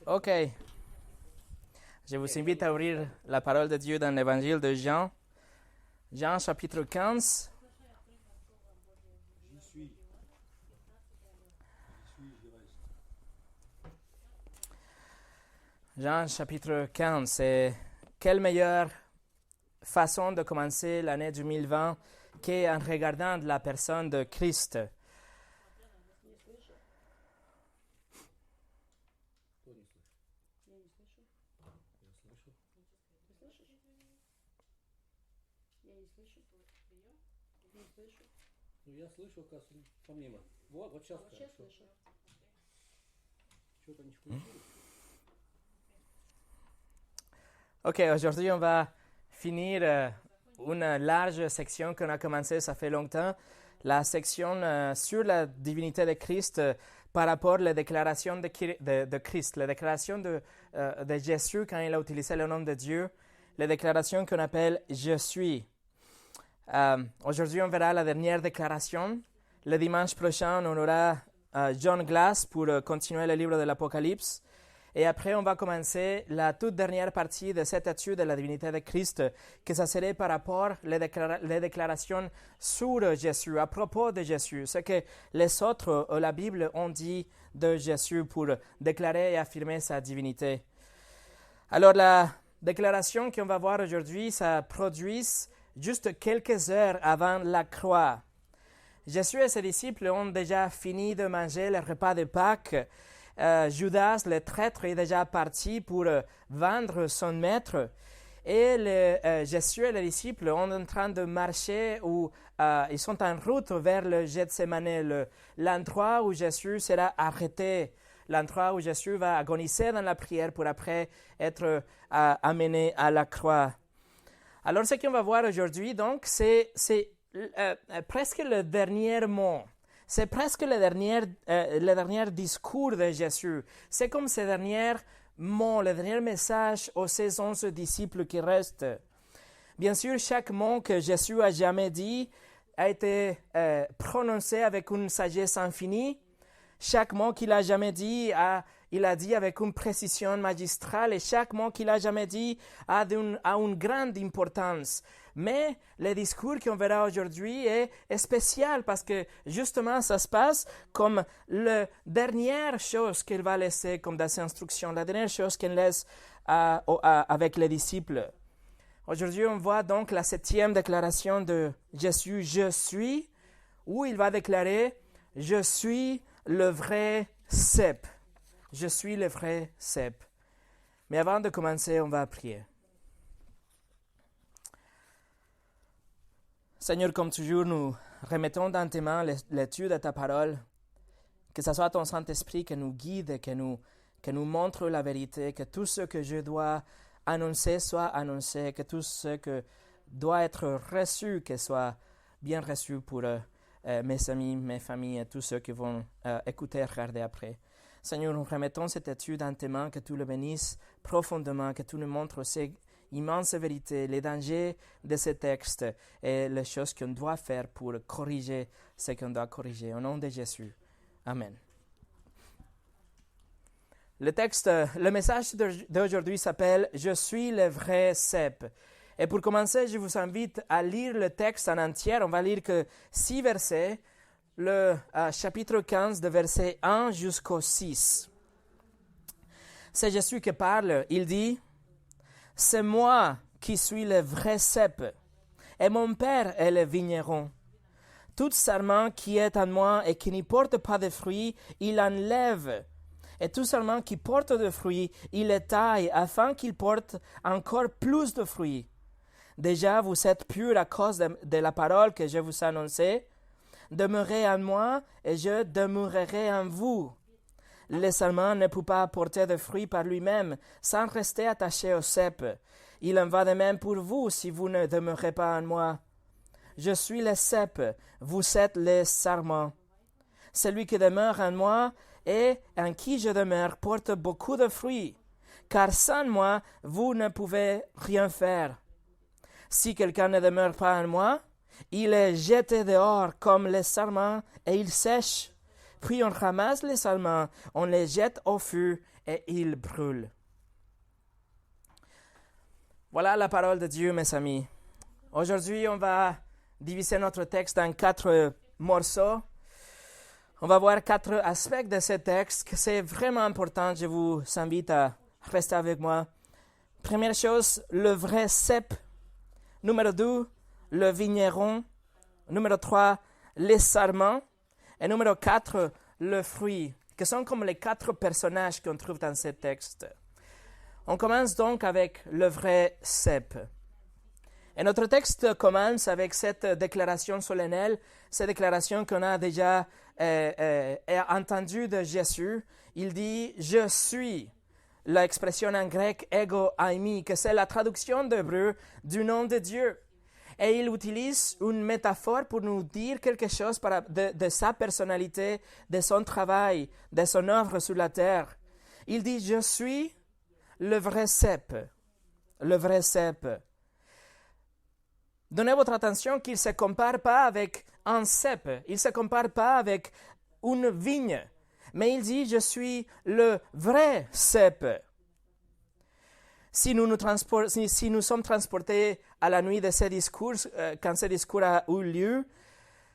Ok. Je vous invite à ouvrir la parole de Dieu dans l'évangile de Jean. Jean chapitre 15. Jean chapitre 15, c'est quelle meilleure façon de commencer l'année 2020 qu'en regardant la personne de Christ. Я слышу, как помимо. Вот сейчас слышу. Что-то не включилось. Ok, aujourd'hui on va finir une large section qu'on a commencée, ça fait longtemps, la section sur la divinité de Christ par rapport à la déclaration de Christ, la déclaration de Jésus quand il a utilisé le nom de Dieu, la déclaration qu'on appelle « Je suis ». Aujourd'hui, on verra la dernière déclaration. Le dimanche prochain, on aura John Glass pour continuer le livre de l'Apocalypse. Et après, on va commencer la toute dernière partie de cette étude de la divinité de Christ, que ça serait par rapport les déclarations sur Jésus, à propos de Jésus, ce que les autres, la Bible, ont dit de Jésus pour déclarer et affirmer sa divinité. Alors, la déclaration qu'on va voir aujourd'hui, ça produit juste quelques heures avant la croix. Jésus et ses disciples ont déjà fini de manger le repas de Pâques. Judas, le traître, est déjà parti pour vendre son maître. Et Jésus et les disciples sont en train de marcher ou ils sont en route vers le Gethsémane, l'endroit où Jésus sera arrêté, l'endroit où Jésus va agoniser dans la prière pour après être amené à la croix. Alors, ce qu'on va voir aujourd'hui, donc, c'est presque le dernier mot. C'est presque le dernier discours de Jésus. C'est comme ce dernier mot, le dernier message aux 11 disciples qui restent. Bien sûr, chaque mot que Jésus a jamais dit a été prononcé avec une sagesse infinie. Chaque mot qu'il a jamais dit, il a dit avec une précision magistrale, et chaque mot qu'il a jamais dit a une grande importance. Mais le discours qu'on verra aujourd'hui est spécial parce que justement ça se passe comme la dernière chose qu'il va laisser comme dans ses instructions, la dernière chose qu'il laisse avec les disciples. Aujourd'hui, on voit donc la 7e déclaration de Jésus, « Je suis », où il va déclarer « Je suis le vrai cep ». Je suis le vrai cep. Mais avant de commencer, on va prier. Seigneur, comme toujours, nous remettons dans tes mains l'étude de ta parole. Que ce soit ton Saint-Esprit qui nous guide, qui nous montre la vérité, que tout ce que je dois annoncer soit annoncé, que tout ce que doit être reçu, que soit bien reçu pour mes amis, mes familles et tous ceux qui vont écouter et regarder après. Seigneur, nous remettons cette étude en tes mains, que tu le bénisses profondément, que tu nous montres ces immenses vérités, les dangers de ce texte et les choses qu'on doit faire pour corriger ce qu'on doit corriger. Au nom de Jésus. Amen. Le message d'aujourd'hui s'appelle « Je suis le vrai cep ». Et pour commencer, je vous invite à lire le texte en entier. On va lire que 6 versets. Le chapitre 15 de verset 1 jusqu'au 6. C'est Jésus qui parle. Il dit, « C'est moi qui suis le vrai cep, et mon Père est le vigneron. Tout sarment qui est en moi et qui n'y porte pas de fruits, il enlève. Et tout sarment qui porte de fruits, il le taille, afin qu'il porte encore plus de fruits. Déjà, vous êtes purs à cause de la parole que je vous ai annoncée. Demeurez en moi et je demeurerai en vous. Le sarment ne peut pas apporter de fruits par lui-même sans rester attaché au cep. Il en va de même pour vous si vous ne demeurez pas en moi. Je suis le cep, vous êtes les sarments. Celui qui demeure en moi et en qui je demeure porte beaucoup de fruits, car sans moi, vous ne pouvez rien faire. Si quelqu'un ne demeure pas en moi, Il est jeté dehors comme les sarments et il sèche. Puis on ramasse les sarments, on les jette au feu et ils brûlent. Voilà la parole de Dieu, mes amis. Aujourd'hui, on va diviser notre texte en 4 morceaux. On va voir 4 aspects de ce texte. C'est vraiment important. Je vous invite à rester avec moi. Première chose, le vrai cep. Numéro 2, le vigneron. Numéro 3, les sarments. Et numéro 4, le fruit, qui sont comme les 4 personnages qu'on trouve dans ce texte. On commence donc avec le vrai cep. Et notre texte commence avec cette déclaration solennelle, cette déclaration qu'on a déjà entendue de Jésus. Il dit « Je suis ». L'expression en grec « ego eimi », que c'est la traduction d'hébreu du nom de Dieu. Et il utilise une métaphore pour nous dire quelque chose de sa personnalité, de son travail, de son œuvre sur la terre. Il dit « Je suis le vrai cep ». Le vrai cep. Donnez votre attention qu'il ne se compare pas avec un cep. Il ne se compare pas avec une vigne. Mais il dit « Je suis le vrai cep ». Si nous sommes transportés à la nuit de ces discours, quand ce discours a eu lieu,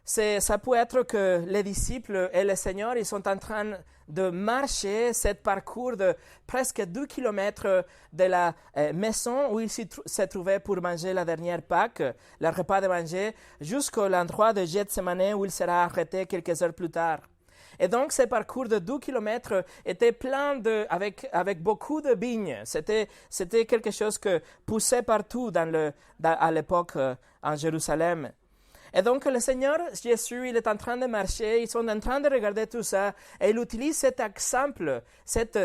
ça peut être que les disciples et le Seigneur ils sont en train de marcher ce parcours de presque 2 kilomètres de la maison où ils se trouvaient pour manger la dernière Pâque, le repas de manger, jusqu'à l'endroit de Gethsemane où il sera arrêté quelques heures plus tard. Et donc, ce parcours de 2 kilomètres était plein avec beaucoup de vignes. C'était quelque chose que poussait partout à l'époque en Jérusalem. Et donc, le Seigneur Jésus, il est en train de marcher, ils sont en train de regarder tout ça, et il utilise cet exemple, cet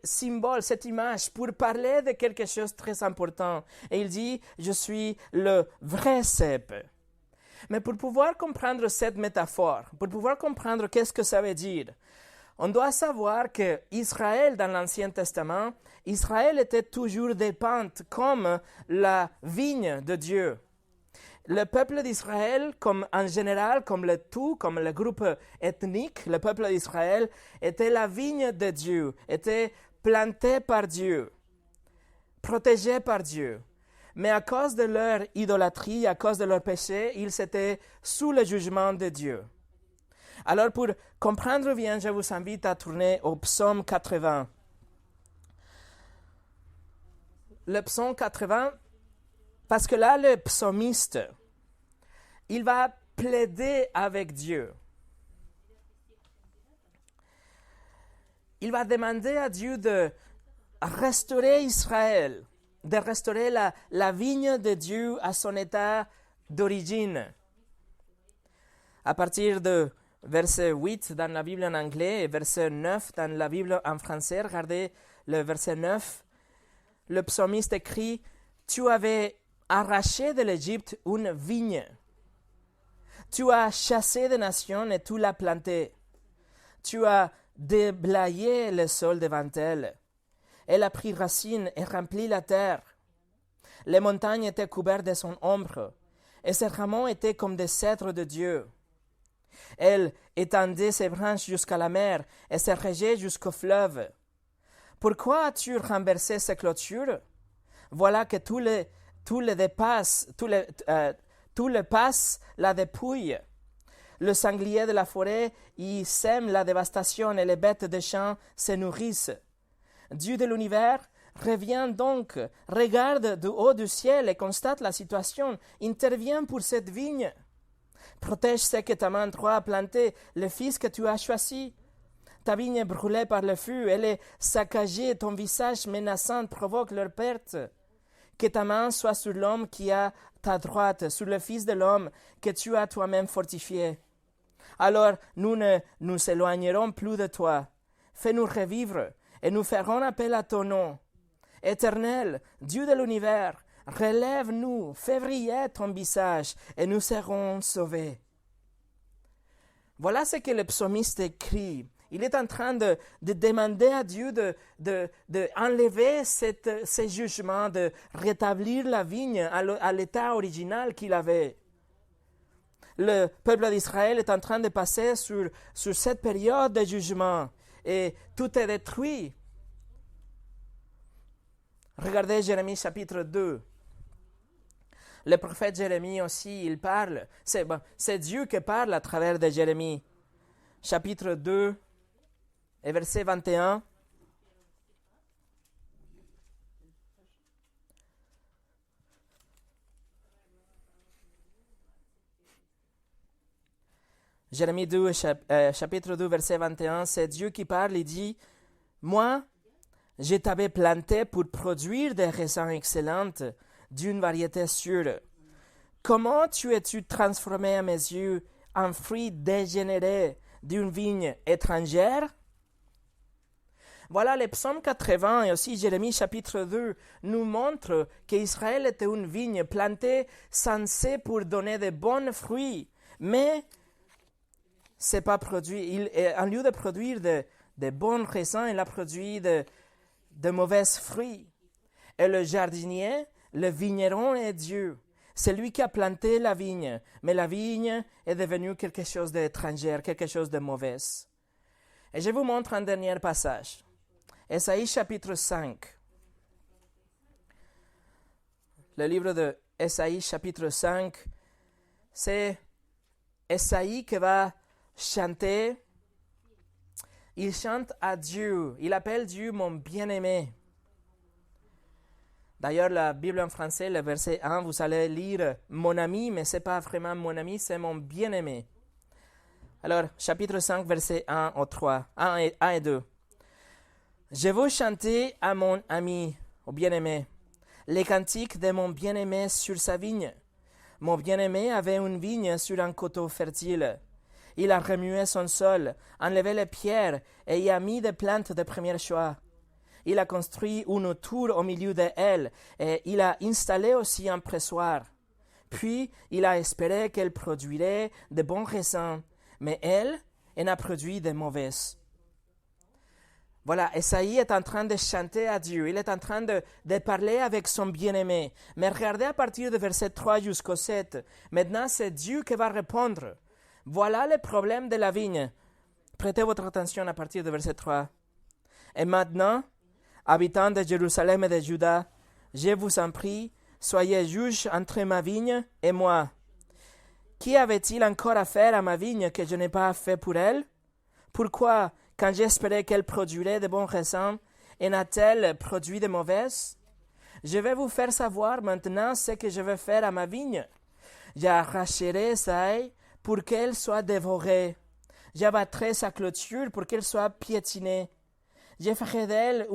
symbole, cette image pour parler de quelque chose de très important. Et il dit, je suis le vrai cep. Mais pour pouvoir comprendre cette métaphore, pour pouvoir comprendre qu'est-ce que ça veut dire, on doit savoir que Israël, dans l'Ancien Testament, Israël était toujours dépendant comme la vigne de Dieu. Le peuple d'Israël, comme en général, comme le tout, comme le groupe ethnique, le peuple d'Israël était la vigne de Dieu, était planté par Dieu, protégé par Dieu. Mais à cause de leur idolâtrie, à cause de leur péché, ils étaient sous le jugement de Dieu. Alors pour comprendre bien, je vous invite à tourner au psaume 80. Le psaume 80, parce que là, le psalmiste, il va plaider avec Dieu. Il va demander à Dieu de restaurer Israël, de restaurer la vigne de Dieu à son état d'origine. À partir de verset 8 dans la Bible en anglais et verset 9 dans la Bible en français, regardez le verset 9, le psalmiste écrit « Tu avais arraché de l'Égypte une vigne. Tu as chassé des nations et tu l'as plantée. Tu as déblayé le sol devant elle. Elle a pris racine et rempli la terre. Les montagnes étaient couvertes de son ombre, et ses rameaux étaient comme des cèdres de Dieu. Elle étendait ses branches jusqu'à la mer et ses rejets jusqu'au fleuve. Pourquoi as-tu renversé ces clôtures? Voilà que tout le passe la dépouille. Le sanglier de la forêt y sème la dévastation et les bêtes des champs se nourrissent. Dieu de l'univers revient donc, regarde du haut du ciel et constate la situation, intervient pour cette vigne. Protège ce que ta main droite a planté, le fils que tu as choisi. Ta vigne est brûlée par le feu, elle est saccagée, ton visage menaçant provoque leur perte. Que ta main soit sur l'homme qui a ta droite, sur le Fils de l'homme que tu as toi-même fortifié. Alors nous ne nous éloignerons plus de toi. Fais-nous revivre et nous ferons appel à ton nom. Éternel, Dieu de l'univers, relève-nous, fais briller ton visage et nous serons sauvés. Voilà ce que le psalmiste écrit. Il est en train de demander à Dieu d'enlever ces jugements, de rétablir la vigne à l'état original qu'il avait. le peuple d'Israël est en train de passer sur cette période de jugement et tout est détruit. Regardez Jérémie chapitre 2. Le prophète Jérémie aussi, il parle. C'est Dieu qui parle à travers de Jérémie. Chapitre 2 et verset 21. Jérémie 2, chapitre 2, verset 21, c'est Dieu qui parle, il dit, « Moi, je t'avais planté pour produire des raisins excellentes d'une variété sûre. Comment tu es-tu transformé à mes yeux en fruit dégénéré d'une vigne étrangère? » Voilà, les psaumes 80 et aussi Jérémie chapitre 2 nous montrent qu'Israël était une vigne plantée censée pour donner de bons fruits, mais c'est pas produit. En lieu de produire de bons raisins, il a produit de mauvais fruits. Et le jardinier, le vigneron est Dieu. C'est lui qui a planté la vigne, mais la vigne est devenue quelque chose d'étranger, quelque chose de mauvais. Et je vous montre un dernier passage. Ésaïe chapitre 5. Le livre de Ésaïe chapitre 5, c'est Ésaïe qui va chanter. Il chante à Dieu. Il appelle Dieu mon bien-aimé. D'ailleurs, la Bible en français, le verset 1, vous allez lire mon ami, mais ce n'est pas vraiment mon ami, c'est mon bien-aimé. Alors, chapitre 5, verset 1 au 3, 1 et 2. Je veux chanter à mon ami, au bien-aimé, les cantiques de mon bien-aimé sur sa vigne. Mon bien-aimé avait une vigne sur un coteau fertile. Il a remué son sol, enlevé les pierres et y a mis des plantes de premier choix. Il a construit une tour au milieu d'elle et il a installé aussi un pressoir. Puis il a espéré qu'elle produirait de bons raisins, mais elle a produit de mauvaises. Voilà, Ésaïe est en train de chanter à Dieu. Il est en train de parler avec son bien-aimé. Mais regardez à partir de verset 3 jusqu'au 7. Maintenant, c'est Dieu qui va répondre. Voilà le problème de la vigne. Prêtez votre attention à partir de verset 3. Et maintenant, habitants de Jérusalem et de Juda, je vous en prie, soyez juges entre ma vigne et moi. Qui avait-il encore à faire à ma vigne que je n'ai pas fait pour elle? Pourquoi, quand j'espérais qu'elle produirait de bons raisins, n'a-t-elle produit de mauvaises? Je vais vous faire savoir maintenant ce que je vais faire à ma vigne. J'arracherai sa haie pour qu'elle soit dévorée. J'abattrai sa clôture pour qu'elle soit piétinée. Je ferai d'elle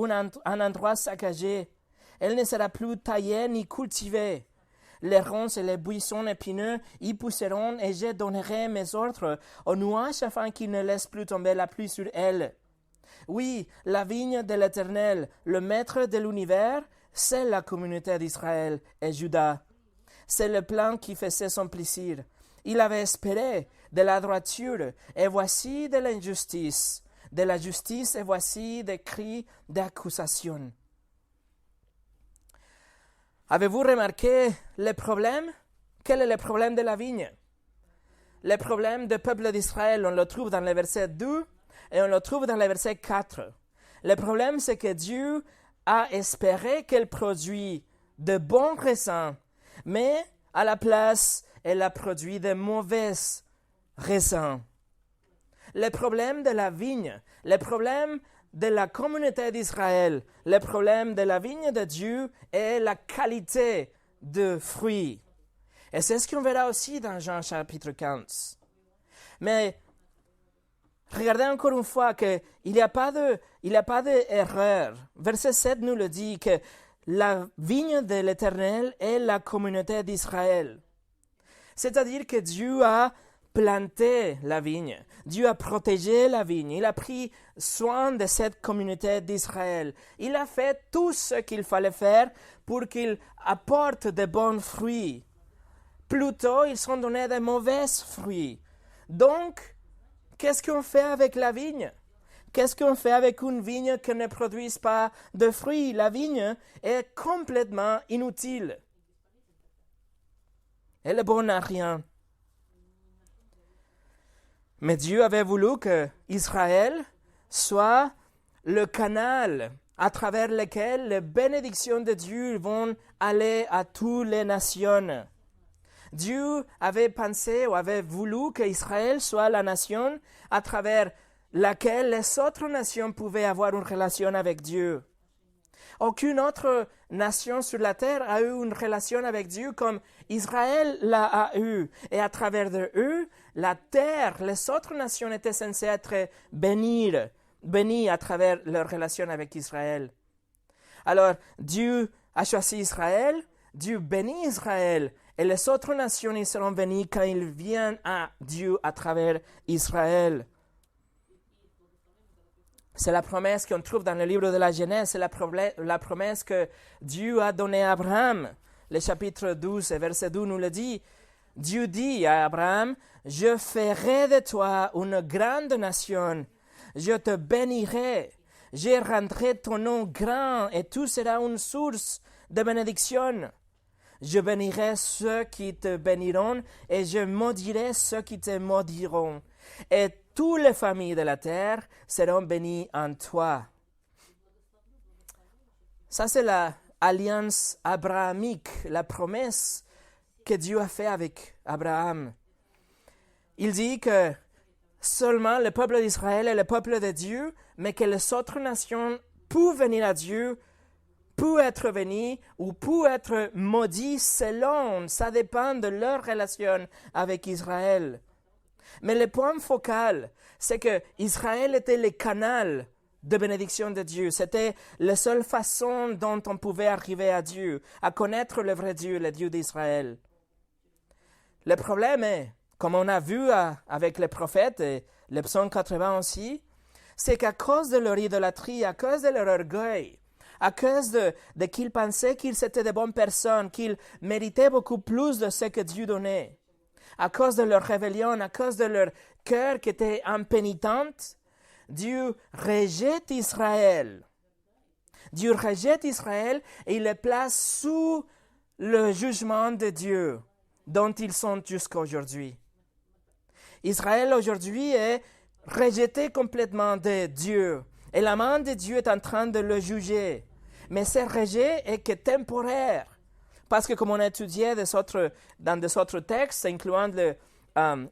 un endroit saccagé. Elle ne sera plus taillée ni cultivée. Les ronces et les buissons épineux y pousseront et je donnerai mes ordres aux nuages afin qu'ils ne laissent plus tomber la pluie sur elle. Oui, la vigne de l'Éternel, le maître de l'univers, c'est la communauté d'Israël et Juda. C'est le plan qui faisait son plaisir. Il avait espéré de la droiture, et voici de l'injustice. De la justice, et voici des cris d'accusation. Avez-vous remarqué le problème? Quel est le problème de la vigne? Le problème du peuple d'Israël, on le trouve dans le verset 2 et on le trouve dans le verset 4. Le problème, c'est que Dieu a espéré qu'elle produise de bons raisins, mais à la place, elle a produit de mauvais raisins. Le problème de la vigne, le problème de la communauté d'Israël, le problème de la vigne de Dieu est la qualité de fruits. Et c'est ce qu'on verra aussi dans Jean chapitre 15. Mais regardez encore une fois qu'il n'y a pas d'erreur. Verset 7 nous le dit que la vigne de l'Éternel est la communauté d'Israël. C'est-à-dire que Dieu a planté la vigne. Dieu a protégé la vigne. Il a pris soin de cette communauté d'Israël. Il a fait tout ce qu'il fallait faire pour qu'il apporte de bons fruits. Plutôt, ils sont donnés de mauvais fruits. Donc, qu'est-ce qu'on fait avec la vigne? Qu'est-ce qu'on fait avec une vigne qui ne produit pas de fruits? La vigne est complètement inutile. Elle est bonne à rien. Mais Dieu avait voulu que Israël soit le canal à travers lequel les bénédictions de Dieu vont aller à toutes les nations. Dieu avait pensé ou avait voulu qu'Israël soit la nation à travers laquelle les autres nations pouvaient avoir une relation avec Dieu. Aucune autre nation sur la terre a eu une relation avec Dieu comme Israël l'a eu. Et à travers de eux, la terre, les autres nations étaient censées être bénies à travers leur relation avec Israël. Alors, Dieu a choisi Israël, Dieu bénit Israël, et les autres nations y seront bénies quand ils viennent à Dieu à travers Israël. C'est la promesse qu'on trouve dans le livre de la Genèse, c'est la promesse que Dieu a donnée à Abraham. Le chapitre 12, verset 12 nous le dit. Dieu dit à Abraham, « Je ferai de toi une grande nation, je te bénirai, je rendrai ton nom grand et tu seras une source de bénédiction. Je bénirai ceux qui te béniront et je maudirai ceux qui te maudiront. Et toutes les familles de la terre seront bénies en toi. » Ça, c'est l'alliance abrahamique, la promesse que Dieu a faite avec Abraham. Il dit que seulement le peuple d'Israël est le peuple de Dieu, mais que les autres nations peuvent venir à Dieu, peuvent être bénies ou peuvent être maudites selon, ça dépend de leur relation avec Israël. Mais le point focal, c'est que Israël était le canal de bénédiction de Dieu. C'était la seule façon dont on pouvait arriver à Dieu, à connaître le vrai Dieu, le Dieu d'Israël. Le problème est, comme on a vu avec les prophètes et le psaume 80 aussi, c'est qu'à cause de leur idolâtrie, à cause de leur orgueil, à cause de qu'ils pensaient qu'ils étaient de bonnes personnes, qu'ils méritaient beaucoup plus de ce que Dieu donnait, à cause de leur rébellion, à cause de leur cœur qui était impénitent, Dieu rejette Israël. Dieu rejette Israël et il les place sous le jugement de Dieu dont ils sont jusqu'à aujourd'hui. Israël aujourd'hui est rejeté complètement de Dieu et la main de Dieu est en train de le juger. Mais ce rejet est que temporaire. Parce que comme on a étudié dans des autres textes, incluant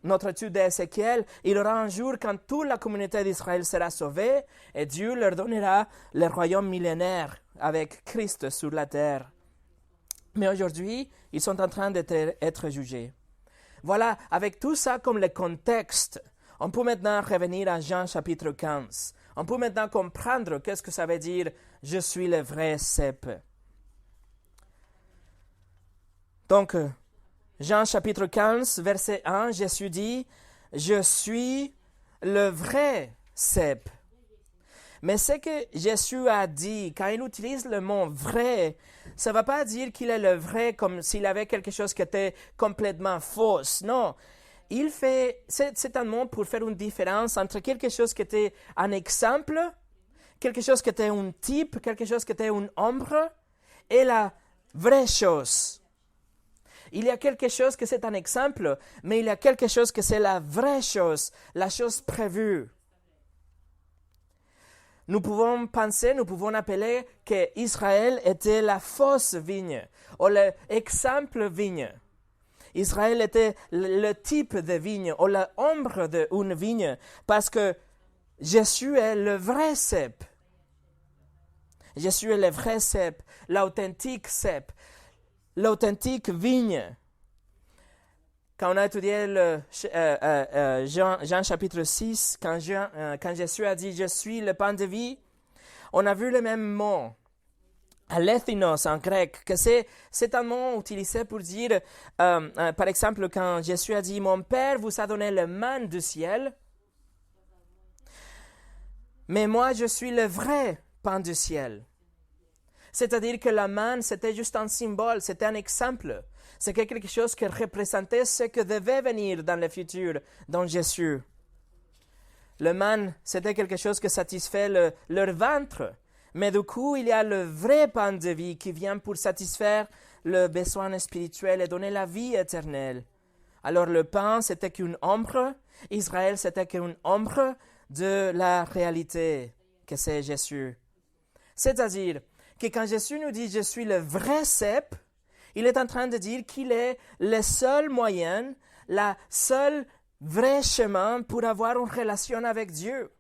notre étude d'Ézéchiel, il y aura un jour quand toute la communauté d'Israël sera sauvée et Dieu leur donnera le royaume millénaire avec Christ sur la terre. Mais aujourd'hui, ils sont en train d'être jugés. Voilà, avec tout ça comme le contexte, on peut maintenant revenir à Jean chapitre 15. On peut maintenant comprendre qu'est-ce que ça veut dire « Je suis le vrai cep ». Donc, Jean chapitre 15, verset 1, Jésus dit « Je suis le vrai cep ». Mais ce que Jésus a dit, quand il utilise le mot « vrai », ça ne va pas dire qu'il est le vrai comme s'il avait quelque chose qui était complètement faux. Non, c'est un mot pour faire une différence entre quelque chose qui était un exemple, quelque chose qui était un type, quelque chose qui était une ombre, et la vraie chose. Il y a quelque chose que c'est un exemple, mais il y a quelque chose que c'est la vraie chose, la chose prévue. Nous pouvons penser, nous pouvons appeler qu'Israël était la fausse vigne, ou l'exemple vigne. Israël était le type de vigne, ou l'ombre d'une vigne, parce que Jésus est le vrai cep. Jésus est le vrai cep, l'authentique cep, l'authentique vigne. Quand on a étudié Jean chapitre 6, quand Jésus a dit « Je suis le pain de vie », on a vu le même mot, alethinos en grec, que c'est un mot utilisé pour dire, par exemple, quand Jésus a dit « Mon Père vous a donné le manne du ciel, mais moi je suis le vrai pain du ciel ». C'est-à-dire que la manne, c'était juste un symbole, c'était un exemple. C'était quelque chose qui représentait ce que devait venir dans le futur, dans Jésus. Le manne, c'était quelque chose qui satisfait leur ventre. Mais du coup, il y a le vrai pain de vie qui vient pour satisfaire le besoin spirituel et donner la vie éternelle. Alors le pain, c'était qu'une ombre, Israël, c'était qu'une ombre de la réalité que c'est Jésus. C'est-à-dire que quand Jésus nous dit « Je suis le vrai cep », il est en train de dire qu'il est le seul moyen, la seule vrai chemin pour avoir une relation avec Dieu.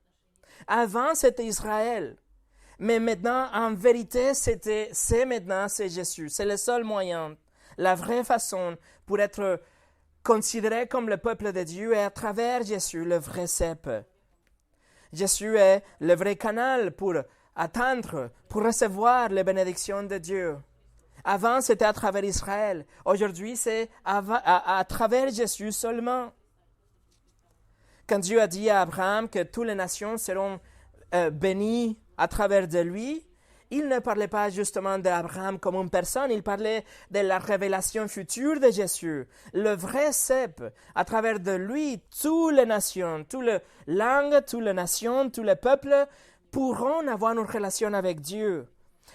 Avant, c'était Israël. Mais maintenant, en vérité, c'est Jésus. C'est le seul moyen, la vraie façon pour être considéré comme le peuple de Dieu est à travers Jésus, le vrai cep. Jésus est le vrai canal pour attendre, pour recevoir les bénédictions de Dieu. Avant, c'était à travers Israël. Aujourd'hui, c'est à travers Jésus seulement. Quand Dieu a dit à Abraham que toutes les nations seront bénies à travers de lui, il ne parlait pas justement d'Abraham comme une personne, il parlait de la révélation future de Jésus, le vrai cep. À travers de lui, toutes les nations, toutes les langues, toutes les nations, tous les peuples pourront avoir une relation avec Dieu.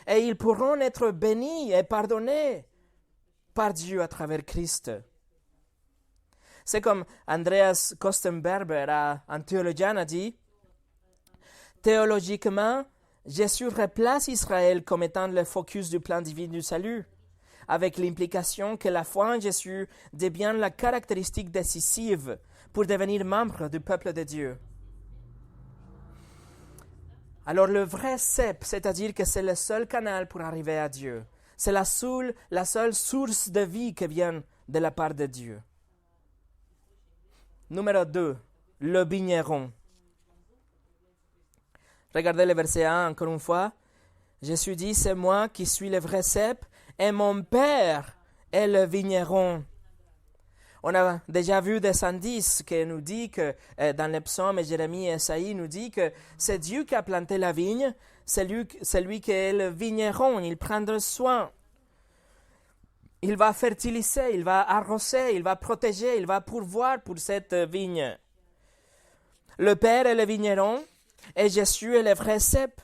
Et ils pourront être bénis et pardonnés par Dieu à travers Christ. C'est comme Andreas Kostenberger, un théologien, a dit, théologiquement, Jésus replace Israël comme étant le focus du plan divin du salut, avec l'implication que la foi en Jésus devient la caractéristique décisive pour devenir membre du peuple de Dieu. Alors le vrai cep, c'est-à-dire que c'est le seul canal pour arriver à Dieu. C'est la seule source de vie qui vient de la part de Dieu. Numéro 2, le vigneron. Regardez le verset 1 encore une fois. Jésus dit, c'est moi qui suis le vrai cep et mon Père est le vigneron. On a déjà vu des indices qui nous dit que dans les psaumes, Jérémie et Esaïe nous dit que c'est Dieu qui a planté la vigne, c'est lui qui est le vigneron, il prendra soin. Il va fertiliser, il va arroser, il va protéger, il va pourvoir pour cette vigne. Le Père est le vigneron et Jésus est le vrai cep.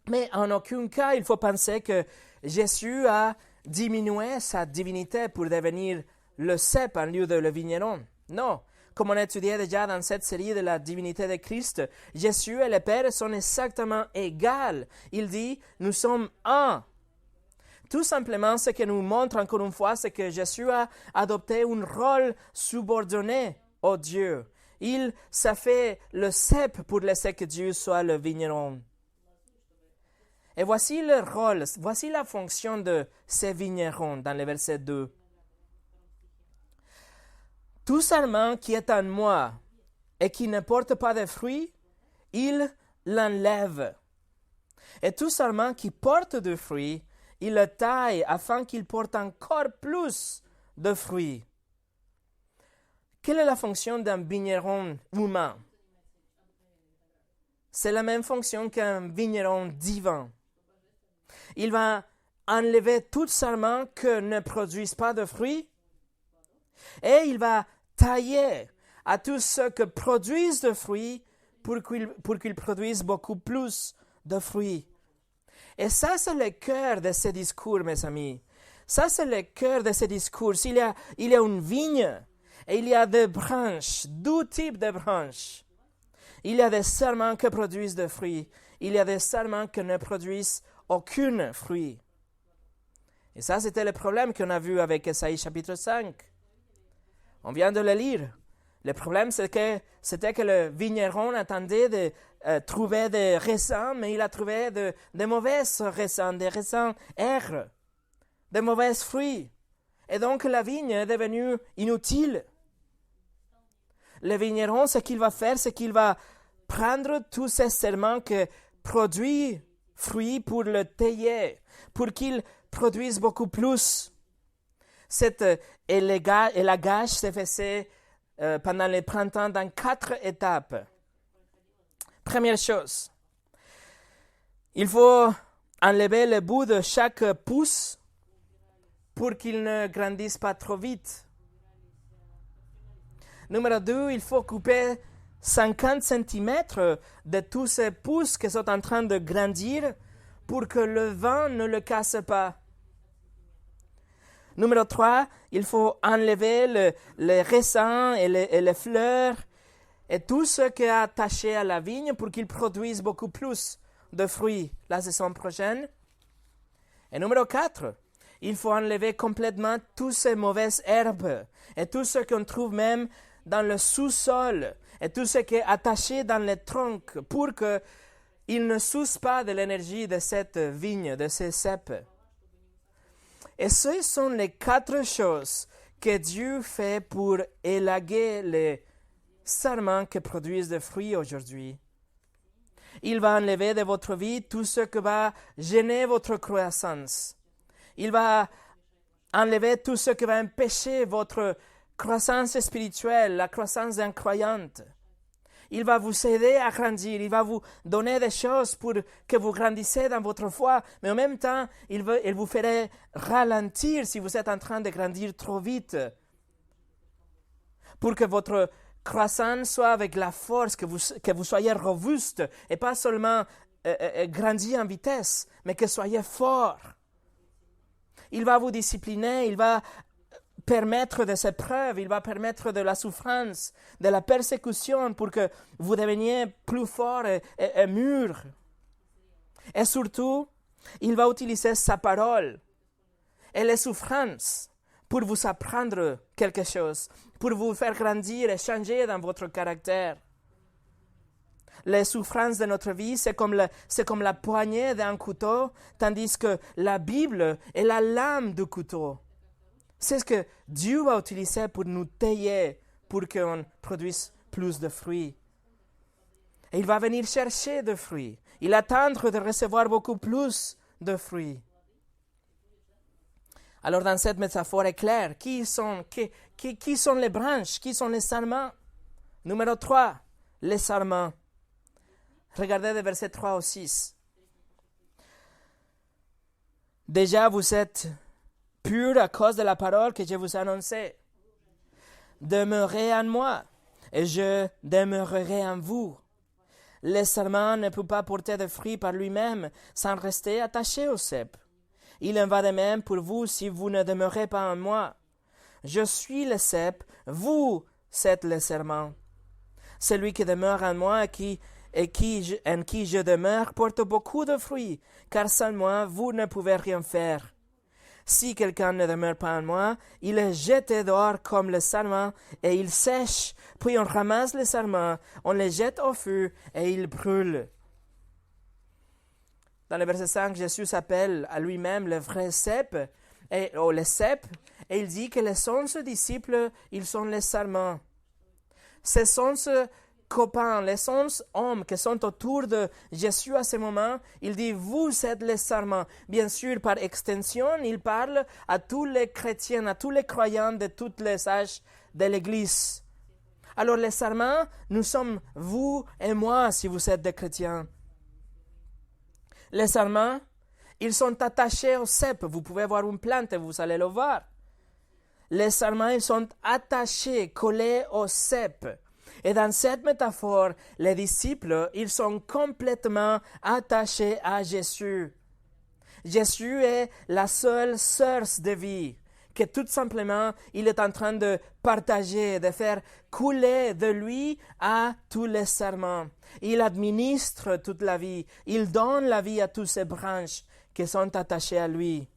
Mais en aucun cas, il faut penser que Jésus a diminué sa divinité pour devenir le cep en lieu de le vigneron. Non, comme on a étudié déjà dans cette série de la divinité de Christ, Jésus et le Père sont exactement égaux. Il dit, nous sommes un. Tout simplement, ce que nous montre encore une fois, c'est que Jésus a adopté un rôle subordonné au Dieu. Il s'est fait le cep pour laisser que Dieu soit le vigneron. Et voici le rôle, voici la fonction de ces vignerons dans le verset 2. Tout sarment qui est en moi et qui ne porte pas de fruits, il l'enlève. Et tout sarment qui porte de fruits, il le taille afin qu'il porte encore plus de fruits. Quelle est la fonction d'un vigneron humain? C'est la même fonction qu'un vigneron divin. Il va enlever tout sarment que ne produisent pas de fruits et il va tailler à tous ceux qui produisent de fruits pour qu'ils produisent beaucoup plus de fruits. Et ça, c'est le cœur de ce discours, mes amis. Ça, c'est le cœur de ce discours. Il y a une vigne et il y a des branches, deux types de branches. Il y a des sarments qui produisent des fruits. Il y a des sarments qui ne produisent aucun fruit. Et ça, c'était le problème qu'on a vu avec Esaïe chapitre 5. On vient de le lire. Le problème, c'était que le vigneron attendait de trouver des raisins, mais il a trouvé de mauvaises raisins, des raisins aigres, de mauvais fruits. Et donc, la vigne est devenue inutile. Le vigneron, ce qu'il va faire, c'est qu'il va prendre tous ces serments qui produisent fruits pour le tailler, pour qu'il produise beaucoup plus. Cet élagage se faisait pendant le printemps dans 4 étapes. Première chose, il faut enlever le bout de chaque pouce pour qu'il ne grandisse pas trop vite. Numéro 2, il faut couper 50 cm de tous ces pousses qui sont en train de grandir pour que le vent ne le casse pas. Numéro 3, il faut enlever le raisin et les fleurs et tout ce qui est attaché à la vigne pour qu'il produise beaucoup plus de fruits la saison prochaine. Et numéro 4, il faut enlever complètement toutes ces mauvaises herbes et tout ce qu'on trouve même dans le sous-sol et tout ce qui est attaché dans les troncs pour qu'il ne s'use pas de l'énergie de cette vigne, de ces cèpes. Et ce sont les 4 choses que Dieu fait pour élaguer les sarments qui produisent des fruits aujourd'hui. Il va enlever de votre vie tout ce qui va gêner votre croissance. Il va enlever tout ce qui va empêcher votre croissance spirituelle, la croissance d'un croyant. Il va vous aider à grandir, il va vous donner des choses pour que vous grandissez dans votre foi, mais en même temps, il vous ferait ralentir si vous êtes en train de grandir trop vite, pour que votre croissance soit avec la force, que vous soyez robuste, et pas seulement grandir en vitesse, mais que soyez fort. Il va vous discipliner, il va permettre de ces preuves, il va permettre de la souffrance, de la persécution pour que vous deveniez plus fort et mûr. Et surtout, il va utiliser sa parole et les souffrances pour vous apprendre quelque chose, pour vous faire grandir et changer dans votre caractère. Les souffrances de notre vie, c'est comme la poignée d'un couteau, tandis que la Bible est la lame du couteau. C'est ce que Dieu va utiliser pour nous tailler, pour qu'on produise plus de fruits. Et il va venir chercher des fruits. Il attend de recevoir beaucoup plus de fruits. Alors dans cette métaphore est claire, qui sont les branches, qui sont les sarments? Numéro 3, les sarments. Regardez les versets 3 au 6. Déjà vous êtes purs à cause de la parole que je vous ai annoncée. Demeurez en moi, et je demeurerai en vous. Le sarment ne peut pas porter de fruits par lui-même sans rester attaché au cep. Il en va de même pour vous si vous ne demeurez pas en moi. Je suis le cep, vous êtes le sarment. Celui qui demeure en moi en qui je demeure porte beaucoup de fruits, car sans moi vous ne pouvez rien faire. Si quelqu'un ne demeure pas en moi, il est jeté dehors comme le sarment et il sèche. Puis on ramasse le sarment, on les jette au feu et il brûle. Dans le verset 5, Jésus s'appelle à lui-même le vrai cep, le cep, et il dit que les 11 disciples, ils sont les sarments. Ces 11 copains, les 11 hommes qui sont autour de Jésus à ce moment, il dit, vous êtes les sarments. Bien sûr, par extension, il parle à tous les chrétiens, à tous les croyants de tous les âges de l'Église. Alors les sarments, nous sommes vous et moi, si vous êtes des chrétiens. Les sarments, ils sont attachés au cep. Vous pouvez voir une plante et vous allez le voir. Les sarments, ils sont attachés, collés au cep. Et dans cette métaphore, les disciples, ils sont complètement attachés à Jésus. Jésus est la seule source de vie, que tout simplement, il est en train de partager, de faire couler de lui à tous les sarments. Il administre toute la vie. Il donne la vie à toutes ces branches qui sont attachées à lui.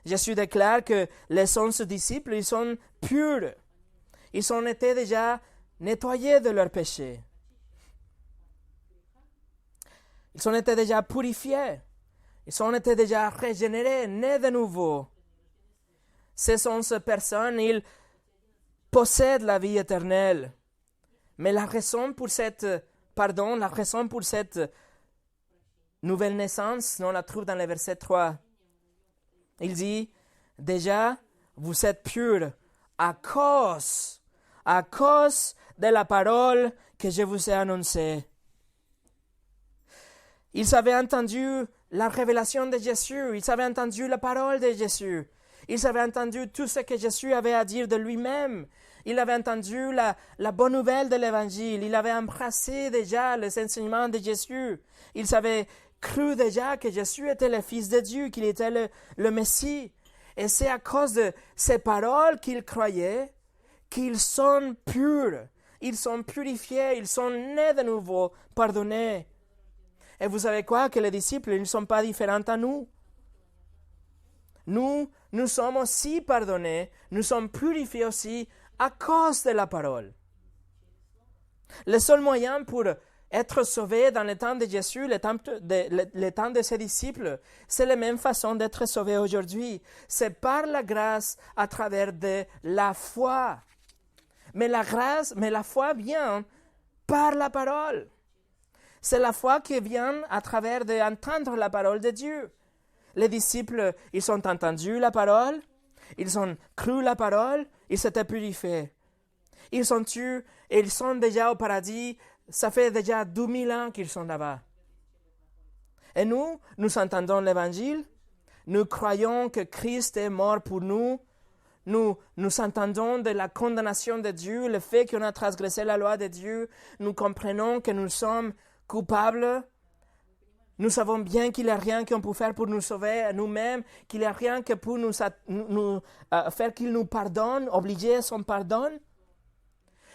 Jésus déclare que les 11 disciples, ils sont purs. Ils ont été déjà nettoyés de leurs péchés. Ils ont été déjà purifiés. Ils ont été déjà régénérés, nés de nouveau. Ces 11 personnes, ils possèdent la vie éternelle. Mais la raison pour cette nouvelle naissance, on la trouve dans le verset 3. Il dit, déjà, vous êtes purs à cause de la parole que je vous ai annoncée. Ils avaient entendu la révélation de Jésus, ils avaient entendu la parole de Jésus, ils avaient entendu tout ce que Jésus avait à dire de lui-même. Ils avaient entendu la bonne nouvelle de l'Évangile, ils avaient embrassé déjà les enseignements de Jésus, ils avaient cru déjà que Jésus était le Fils de Dieu, qu'il était le Messie. Et c'est à cause de ces paroles qu'ils croyaient qu'ils sont purs, ils sont purifiés, ils sont nés de nouveau, pardonnés. Et vous savez quoi? Que les disciples, ils ne sont pas différents à nous. Nous sommes aussi pardonnés, nous sommes purifiés aussi à cause de la parole. Le seul moyen pour être sauvé dans le temps de Jésus, le temps de ses disciples, c'est la même façon d'être sauvé aujourd'hui. C'est par la grâce à travers de la foi. Mais la foi vient par la parole. C'est la foi qui vient à travers d'entendre la parole de Dieu. Les disciples, ils ont entendu la parole, ils ont cru la parole, ils s'étaient purifiés. Ils sont tués et ils sont déjà au paradis. Ça fait déjà 2000 ans qu'ils sont là-bas. Et nous entendons l'évangile. Nous croyons que Christ est mort pour nous. Nous entendons de la condamnation de Dieu, le fait qu'on a transgressé la loi de Dieu. Nous comprenons que nous sommes coupables. Nous savons bien qu'il n'y a rien qu'on peut faire pour nous sauver nous-mêmes, qu'il n'y a rien que pour nous faire qu'il nous pardonne, obliger son pardon.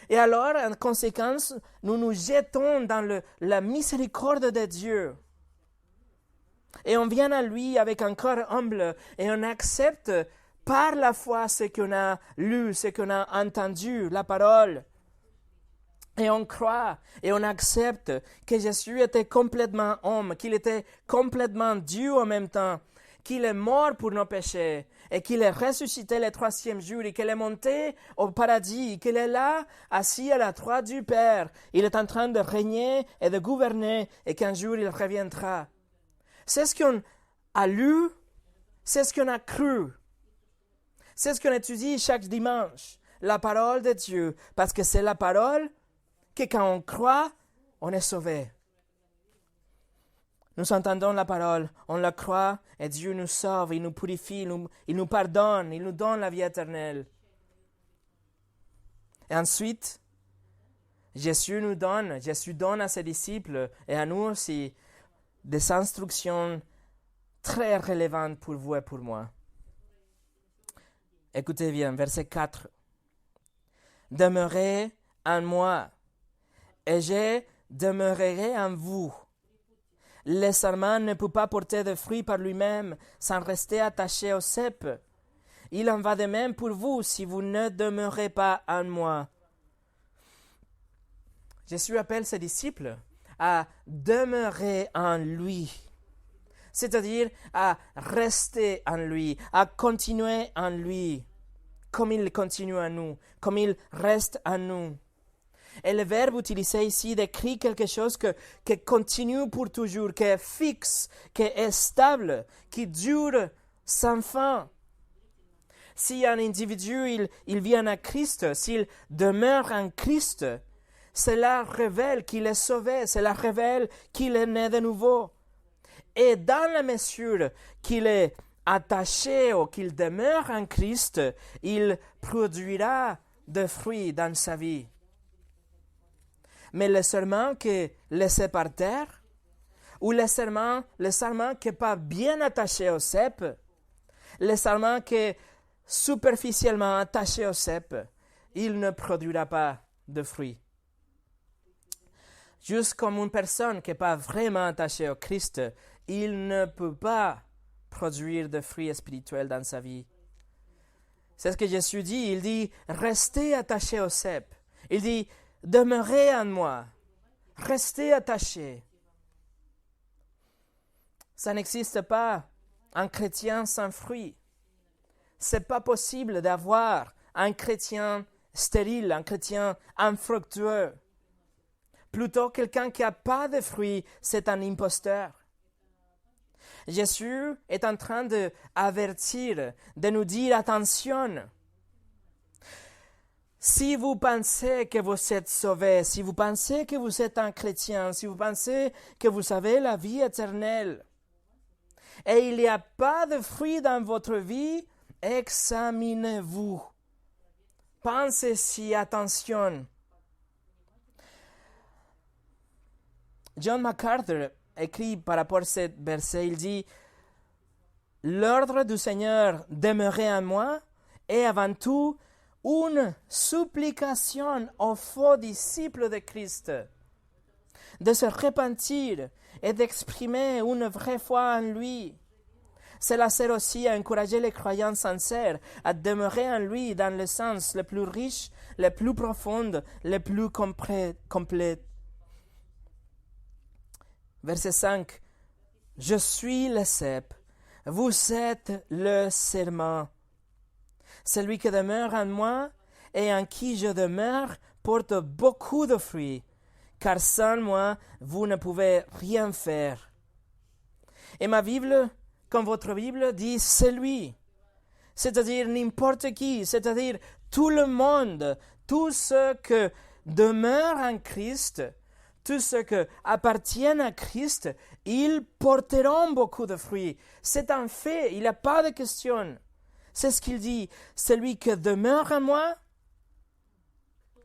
Et alors, en conséquence, nous nous jetons dans la miséricorde de Dieu. Et on vient à lui avec un cœur humble et on accepte par la foi ce qu'on a lu, ce qu'on a entendu, la parole. Et on croit et on accepte que Jésus était complètement homme, qu'il était complètement Dieu en même temps, qu'il est mort pour nos péchés et qu'il est ressuscité le 3e jour et qu'il est monté au paradis, qu'il est là, assis à la droite du Père. Il est en train de régner et de gouverner et qu'un jour il reviendra. C'est ce qu'on a lu, c'est ce qu'on a cru. C'est ce qu'on étudie chaque dimanche, la parole de Dieu, parce que c'est la parole que quand on croit, on est sauvé. Nous entendons la parole, on la croit et Dieu nous sauve, il nous purifie, il nous pardonne, il nous donne la vie éternelle. Et ensuite, Jésus donne à ses disciples et à nous aussi des instructions très relevantes pour vous et pour moi. Écoutez bien, verset 4. Demeurez en moi, et je demeurerai en vous. Le sarment ne peut pas porter de fruits par lui-même sans rester attaché au cep. Il en va de même pour vous si vous ne demeurez pas en moi. Jésus appelle ses disciples à demeurer en lui, c'est-à-dire à rester en lui, à continuer en lui, comme il continue en nous, comme il reste en nous. Et le verbe utilisé ici décrit quelque chose qui continue pour toujours, qui est fixe, qui est stable, qui dure sans fin. Si un individu il vient à Christ, s'il demeure en Christ, cela révèle qu'il est sauvé, cela révèle qu'il est né de nouveau. Et dans la mesure qu'il est attaché ou qu'il demeure en Christ, il produira des fruits dans sa vie. Mais le serment qui est laissé par terre, ou le serment qui n'est pas bien attaché au cep, le serment qui est superficiellement attaché au cep, il ne produira pas de fruits. Juste comme une personne qui n'est pas vraiment attachée au Christ, il ne peut pas produire de fruits spirituels dans sa vie. C'est ce que Jésus dit. Il dit, restez attachés au cep. Il dit, demeurez en moi. Restez attachés. Ça n'existe pas un chrétien sans fruits. C'est pas possible d'avoir un chrétien stérile, un chrétien infructueux. Plutôt, quelqu'un qui n'a pas de fruits, c'est un imposteur. Jésus est en train d'avertir, de nous dire attention. Si vous pensez que vous êtes sauvé, si vous pensez que vous êtes un chrétien, si vous pensez que vous avez la vie éternelle, et il n'y a pas de fruits dans votre vie, examinez-vous. Pensez-y, attention. John MacArthur écrit par rapport à ce verset, il dit l'ordre du Seigneur demeurer en moi est avant tout une supplication aux faux disciples de Christ de se repentir et d'exprimer une vraie foi en lui. Cela sert aussi à encourager les croyants sincères à demeurer en lui dans le sens le plus riche, le plus profond, le plus complet. Verset 5. Je suis le cep, vous êtes le serment. Celui qui demeure en moi et en qui je demeure porte beaucoup de fruits, car sans moi, vous ne pouvez rien faire. Et ma Bible, comme votre Bible, dit celui, c'est-à-dire n'importe qui, c'est-à-dire tout le monde, tous ceux qui demeurent en Christ, tous ceux qui appartiennent à Christ, ils porteront beaucoup de fruits. C'est un fait, il n'y a pas de question. C'est ce qu'il dit. Celui qui demeure en moi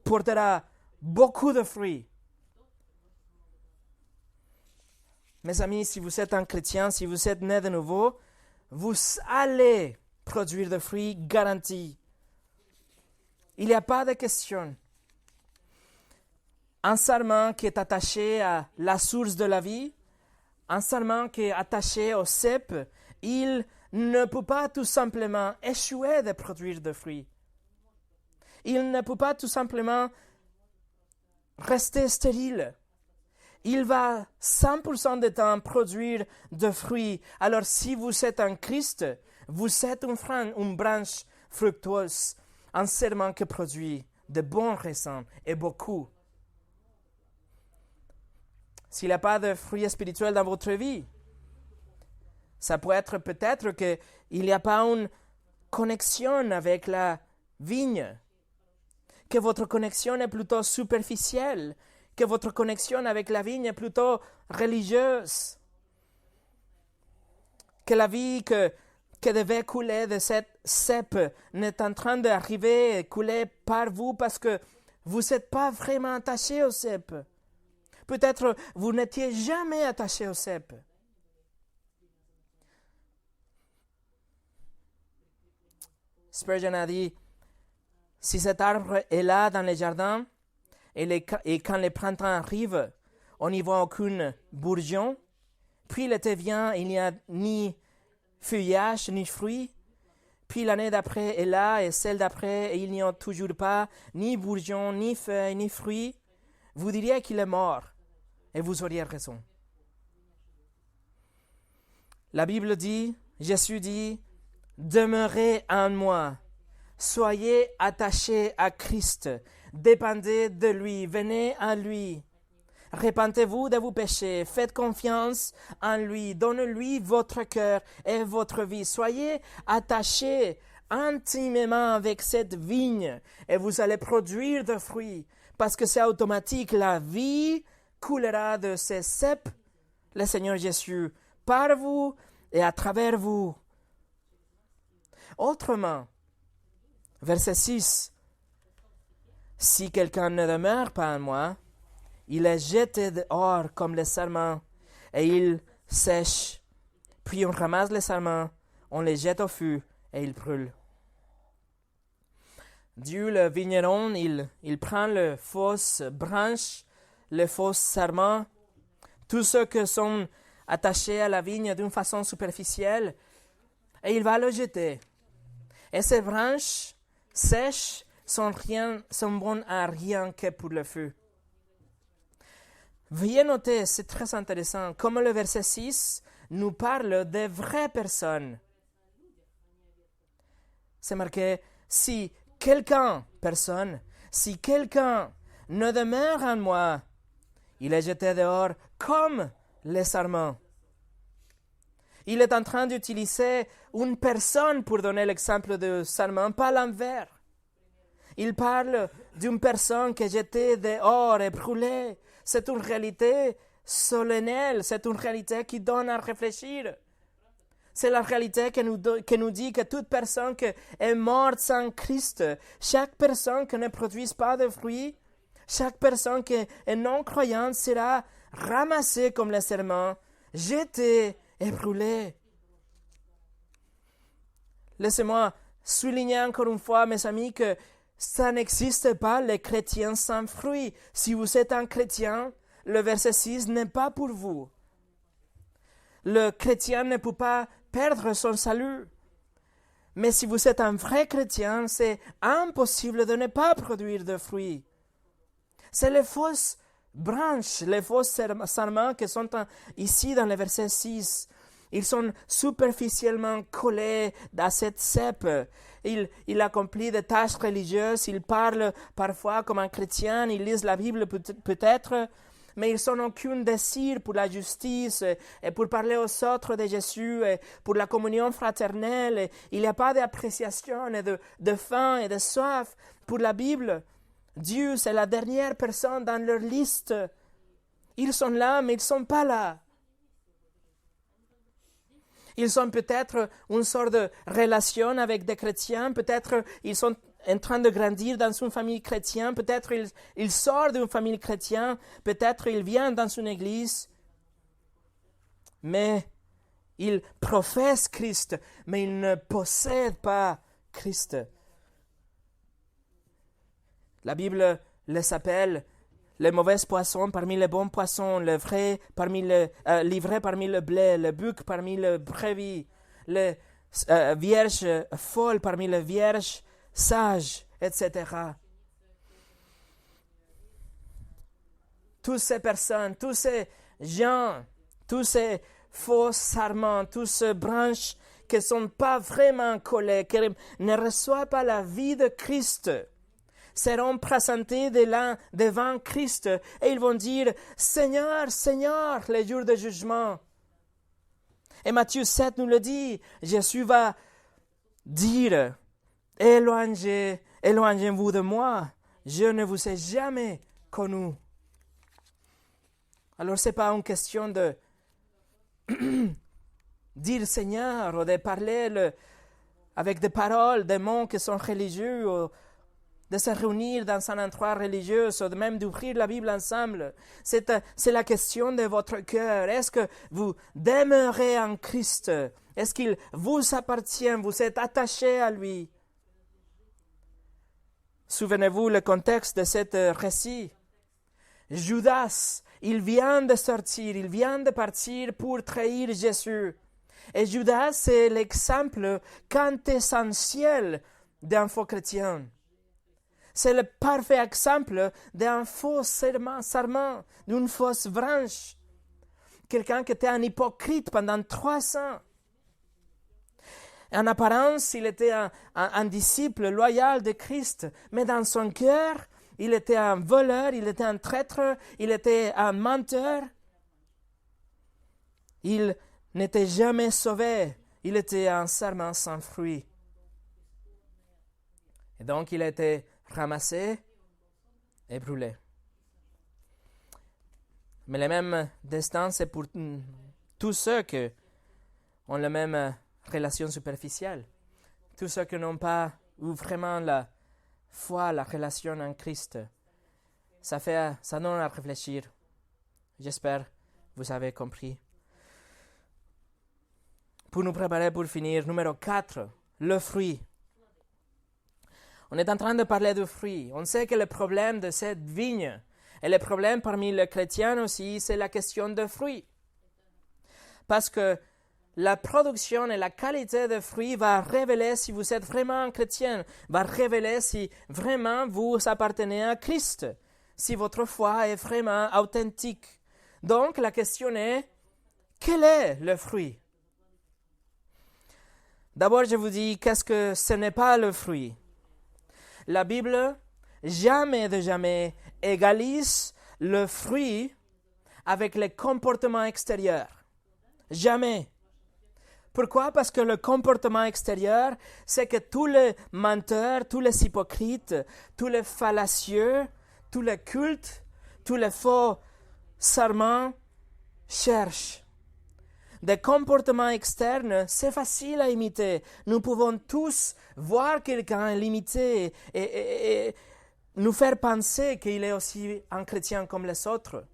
portera beaucoup de fruits. Mes amis, si vous êtes un chrétien, si vous êtes né de nouveau, vous allez produire des fruits garantis. Il n'y a pas de question. Un sarment qui est attaché à la source de la vie, un sarment qui est attaché au cep, il ne peut pas tout simplement échouer de produire des fruits. Il ne peut pas tout simplement rester stérile. Il va 100% du temps produire des fruits. Alors si vous êtes en Christ, vous êtes une branche fructueuse, un serment qui produit de bons raisins et beaucoup. S'il n'y a pas de fruits spirituels dans votre vie, ça peut être peut-être qu'il n'y a pas une connexion avec la vigne, que votre connexion est plutôt superficielle, que votre connexion avec la vigne est plutôt religieuse, que la vie que devait couler de cette cep n'est en train d'arriver et couler par vous parce que vous n'êtes pas vraiment attaché au cep. Peut-être vous n'étiez jamais attaché au cep. Spurgeon a dit, si cet arbre est là dans les jardins, et quand le printemps arrive, on n'y voit aucune bourgeon, puis l'été vient, il n'y a ni feuillage, ni fruits, puis l'année d'après est là, et celle d'après, et il n'y a toujours pas ni bourgeon, ni feuilles, ni fruits, vous diriez qu'il est mort, et vous auriez raison. La Bible dit, Jésus dit, demeurez en moi, soyez attachés à Christ, dépendez de lui, venez à lui. Repentez-vous de vos péchés, faites confiance en lui, donnez-lui votre cœur et votre vie. Soyez attachés intimement avec cette vigne et vous allez produire des fruits parce que c'est automatique. La vie coulera de ces cèpes, le Seigneur Jésus, par vous et à travers vous. Autrement, verset 6, si quelqu'un ne demeure pas en moi, il est jeté dehors comme le sarment, et il sèche. Puis on ramasse les sarments, on les jette au feu, et ils brûlent. Dieu, le vigneron, il prend les fausses branches, les fausses sarments, tous ceux qui sont attachés à la vigne d'une façon superficielle, et il va le jeter. Et ces branches sèches sont bonnes à rien que pour le feu. Veuillez noter, c'est très intéressant, comme le verset 6 nous parle des vraies personnes. C'est marqué, si quelqu'un ne demeure en moi, il est jeté dehors comme les sarments. Il est en train d'utiliser une personne pour donner l'exemple de sarment, pas l'envers. Il parle d'une personne qui est jetée dehors et brûlée. C'est une réalité solennelle, c'est une réalité qui donne à réfléchir. C'est la réalité qui nous dit que toute personne qui est morte sans Christ, chaque personne qui ne produit pas de fruits, chaque personne qui est non-croyante sera ramassée comme le serment, jetée et brûlée. Laissez-moi souligner encore une fois, mes amis, que ça n'existe pas, les chrétiens sans fruit. Si vous êtes un chrétien, le verset 6 n'est pas pour vous. Le chrétien ne peut pas perdre son salut. Mais si vous êtes un vrai chrétien, c'est impossible de ne pas produire de fruits. C'est les fausses branches, les faux sarments qui sont ici dans le verset 6. Ils sont superficiellement collés à cette cèpe. Il accomplit des tâches religieuses, il parle parfois comme un chrétien, il lit la Bible peut-être, mais ils n'ont aucun désir pour la justice et pour parler aux autres de Jésus et pour la communion fraternelle. Il n'y a pas d'appréciation et de faim et de soif pour la Bible. Dieu, c'est la dernière personne dans leur liste. Ils sont là, mais ils ne sont pas là. Ils ont peut-être une sorte de relation avec des chrétiens, peut-être ils sont en train de grandir dans une famille chrétienne, peut-être ils sortent d'une famille chrétienne, peut-être ils viennent dans une église, mais ils professent Christ, mais ils ne possèdent pas Christ. La Bible les appelle les mauvais poissons parmi les bons poissons, le vrai parmi l'ivraie parmi le blé, le bouc parmi le brebis, les vierges folles parmi les vierges sages, etc. Toutes ces personnes, tous ces gens, tous ces faux sarments, toutes ces branches qui ne sont pas vraiment collées, qui ne reçoivent pas la vie de Christ, seront présentés devant Christ et ils vont dire « Seigneur, Seigneur » les jours de jugement. Et Matthieu 7 nous le dit, Jésus va dire « Éloignez-vous de moi, je ne vous ai jamais connu. » Alors ce n'est pas une question de dire Seigneur ou de parler avec des paroles, des mots qui sont religieux ou de se réunir dans un endroit religieux ou de même d'ouvrir la Bible ensemble. C'est la question de votre cœur. Est-ce que vous demeurez en Christ? Est-ce qu'il vous appartient? Vous êtes attaché à lui? Souvenez-vous le contexte de ce récit. Judas, il vient de sortir, il vient de partir pour trahir Jésus. Et Judas, c'est l'exemple quintessentiel d'un faux chrétien. C'est le parfait exemple d'un faux serment, d'une fausse branche. Quelqu'un qui était un hypocrite pendant 3 ans. En apparence, il était un disciple loyal de Christ, mais dans son cœur, il était un voleur, il était un traître, il était un menteur. Il n'était jamais sauvé, il était un serment sans fruit. Et donc, il était ramassé et brûlé. Mais le même destin, c'est pour tous ceux qui ont la même relation superficielle. Tous ceux qui n'ont pas eu vraiment la foi, la relation en Christ. Ça donne à réfléchir. J'espère que vous avez compris. Pour nous préparer pour finir, numéro 4, le fruit. On est en train de parler de fruits. On sait que le problème de cette vigne, et le problème parmi les chrétiens aussi, c'est la question de fruits. Parce que la production et la qualité de fruits va révéler si vous êtes vraiment un chrétien, va révéler si vraiment vous appartenez à Christ, si votre foi est vraiment authentique. Donc la question est, quel est le fruit? D'abord, je vous dis, qu'est-ce que ce n'est pas le fruit? La Bible, jamais de jamais, égalise le fruit avec les comportements extérieurs. Jamais. Pourquoi? Parce que le comportement extérieur, c'est que tous les menteurs, tous les hypocrites, tous les fallacieux, tous les cultes, tous les faux serments cherchent. Des comportements externes, c'est facile à imiter. Nous pouvons tous voir quelqu'un l'imiter et nous faire penser qu'il est aussi un chrétien comme les autres.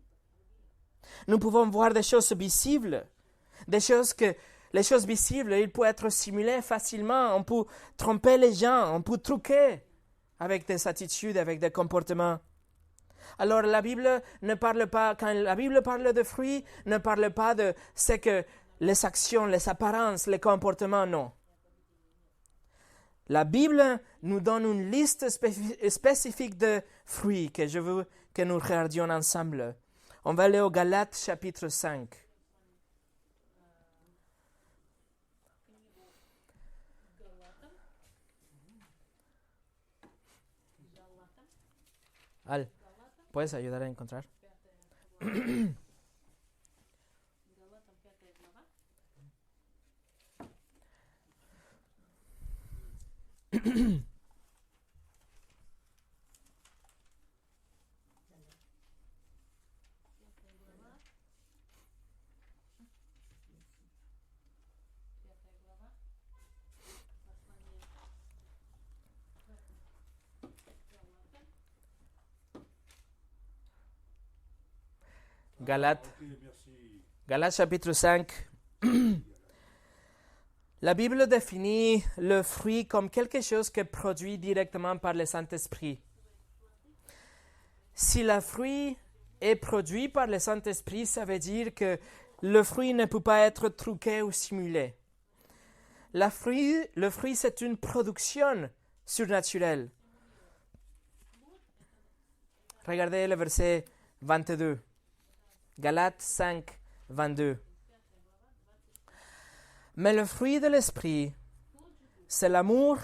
Nous pouvons voir des choses visibles, des choses que les choses visibles, ils peuvent être simulées facilement. On peut tromper les gens, on peut truquer avec des attitudes, avec des comportements. Alors la Bible ne parle pas, quand la Bible parle de fruits, ne parle pas de ce que les actions, les apparences, les comportements, non. La Bible nous donne une liste spécifique de fruits que je veux que nous regardions ensemble. On va aller au Galates chapitre 5. Al, ¿puedes ayudar a encontrar? Galates chapitre 5. La Bible définit le fruit comme quelque chose qui est produit directement par le Saint-Esprit. Si le fruit est produit par le Saint-Esprit, ça veut dire que le fruit ne peut pas être truqué ou simulé. Le fruit, c'est une production surnaturelle. Regardez le verset 22. Galates 5, 22. Mais le fruit de l'esprit, c'est l'amour,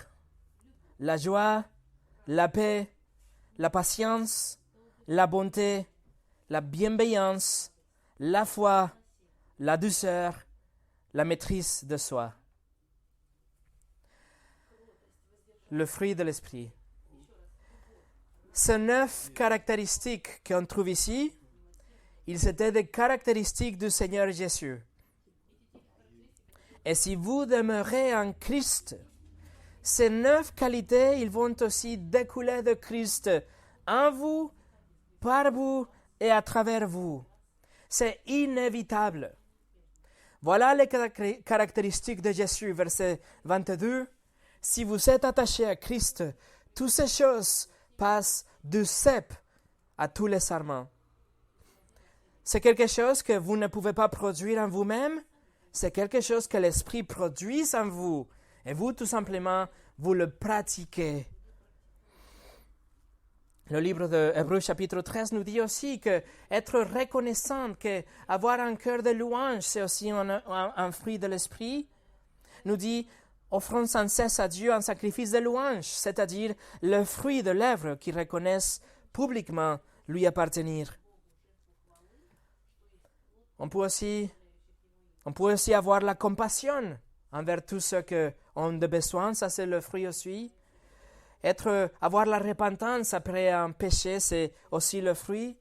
la joie, la paix, la patience, la bonté, la bienveillance, la foi, la douceur, la maîtrise de soi. Le fruit de l'esprit. Ces 9 caractéristiques qu'on trouve ici, ils étaient des caractéristiques du Seigneur Jésus. Et si vous demeurez en Christ, ces 9 qualités, ils vont aussi découler de Christ en vous, par vous et à travers vous. C'est inévitable. Voilà les caractéristiques de Jésus, verset 22. Si vous êtes attaché à Christ, toutes ces choses passent du cep à tous les sarments. C'est quelque chose que vous ne pouvez pas produire en vous-même. C'est quelque chose que l'Esprit produit en vous. Et vous, tout simplement, vous le pratiquez. Le livre de Hébreux chapitre 13 nous dit aussi que être reconnaissant, que avoir un cœur de louange, c'est aussi un fruit de l'Esprit. Nous dit, offrons sans cesse à Dieu un sacrifice de louange, c'est-à-dire le fruit de l'œuvre qui reconnaissent publiquement lui appartenir. On peut aussi avoir la compassion envers tous ceux qui ont de besoin, ça c'est le fruit aussi. Avoir la repentance après un péché, c'est aussi le fruit.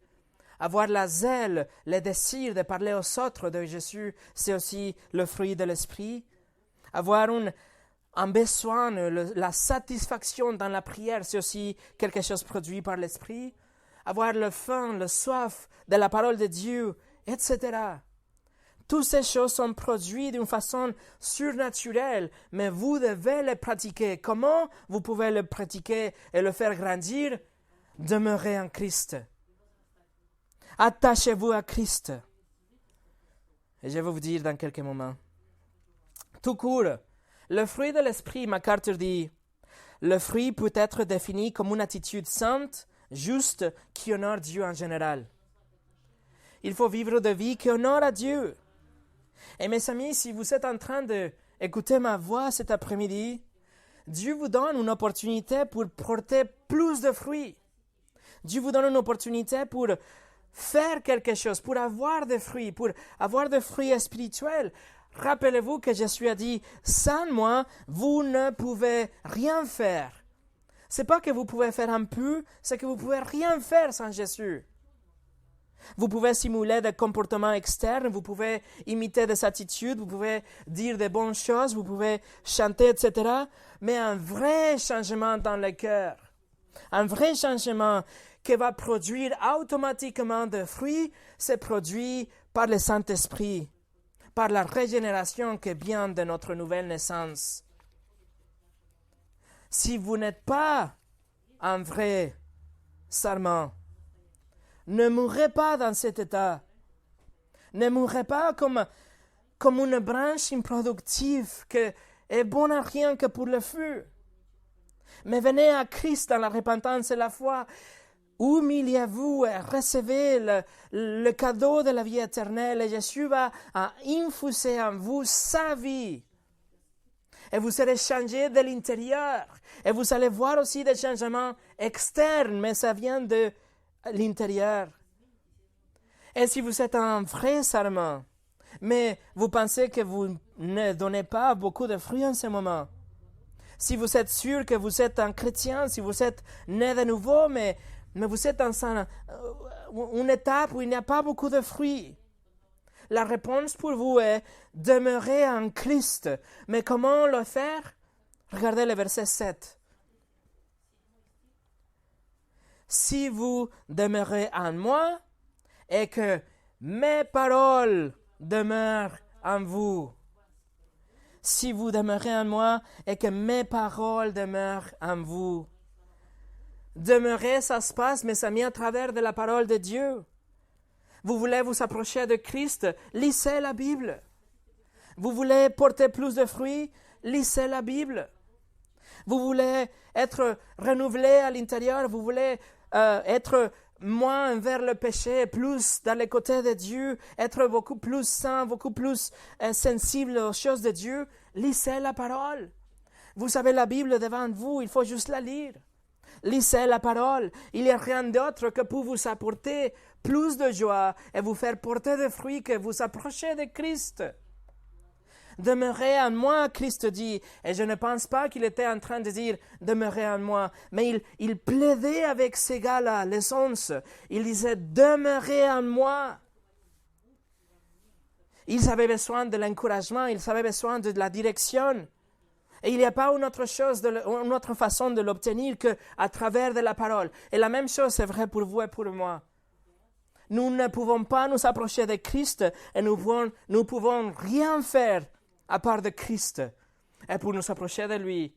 Avoir la zèle, le désir de parler aux autres de Jésus, c'est aussi le fruit de l'esprit. Avoir un besoin, la satisfaction dans la prière, c'est aussi quelque chose produit par l'esprit. Avoir le faim, le soif de la parole de Dieu, etc. Toutes ces choses sont produites d'une façon surnaturelle, mais vous devez les pratiquer. Comment vous pouvez le pratiquer et le faire grandir? Demeurez en Christ. Attachez-vous à Christ. Et je vais vous dire dans quelques moments. Tout court, le fruit de l'esprit, MacArthur dit, le fruit peut être défini comme une attitude sainte, juste, qui honore Dieu en général. Il faut vivre de vie qui honore à Dieu. Et mes amis, si vous êtes en train d'écouter ma voix cet après-midi, Dieu vous donne une opportunité pour porter plus de fruits. Dieu vous donne une opportunité pour faire quelque chose, pour avoir des fruits, pour avoir des fruits spirituels. Rappelez-vous que Jésus a dit, sans moi, vous ne pouvez rien faire. C'est pas que vous pouvez faire un peu, c'est que vous pouvez rien faire sans Jésus. Vous pouvez simuler des comportements externes, vous pouvez imiter des attitudes, vous pouvez dire des bonnes choses, vous pouvez chanter, etc. Mais un vrai changement dans le cœur, un vrai changement qui va produire automatiquement des fruits, c'est produit par le Saint-Esprit, par la régénération qui vient de notre nouvelle naissance. Si vous n'êtes pas un vrai sarment, ne mourrez pas dans cet état. Ne mourrez pas comme une branche improductive qui est bonne à rien que pour le feu. Mais venez à Christ dans la repentance et la foi. Humiliez-vous et recevez le cadeau de la vie éternelle. Et Jésus va infuser en vous sa vie. Et vous serez changé de l'intérieur. Et vous allez voir aussi des changements externes, mais ça vient de l'intérieur. Et si vous êtes un vrai sarment, mais vous pensez que vous ne donnez pas beaucoup de fruits en ce moment, si vous êtes sûr que vous êtes un chrétien, si vous êtes né de nouveau, mais vous êtes dans une étape où il n'y a pas beaucoup de fruits, la réponse pour vous est demeurer en Christ. Mais comment le faire? Regardez le verset 7. Si vous demeurez en moi et que mes paroles demeurent en vous. Si vous demeurez en moi et que mes paroles demeurent en vous. Demeurer, ça se passe, mais ça vient à travers de la parole de Dieu. Vous voulez vous approcher de Christ, lisez la Bible. Vous voulez porter plus de fruits, lisez la Bible. Vous voulez être renouvelé à l'intérieur, vous voulez être moins envers le péché, plus dans les côtés de Dieu, être beaucoup plus saint, beaucoup plus sensible aux choses de Dieu, lisez la parole. Vous avez la Bible devant vous, il faut juste la lire. Lisez la parole. Il n'y a rien d'autre que pour vous apporter plus de joie et vous faire porter des fruits que vous approchez de Christ. Demeurez en moi, Christ dit. Et je ne pense pas qu'il était en train de dire demeurez en moi. Mais il plaidait avec ces gars-là, les 11. Il disait demeurez en moi. Ils avaient besoin de l'encouragement, ils avaient besoin de la direction. Et il n'y a pas une autre façon de l'obtenir qu'à travers de la parole. Et la même chose est vraie pour vous et pour moi. Nous ne pouvons pas nous approcher de Christ et nous pouvons rien faire à part de Christ. Et pour nous approcher de lui,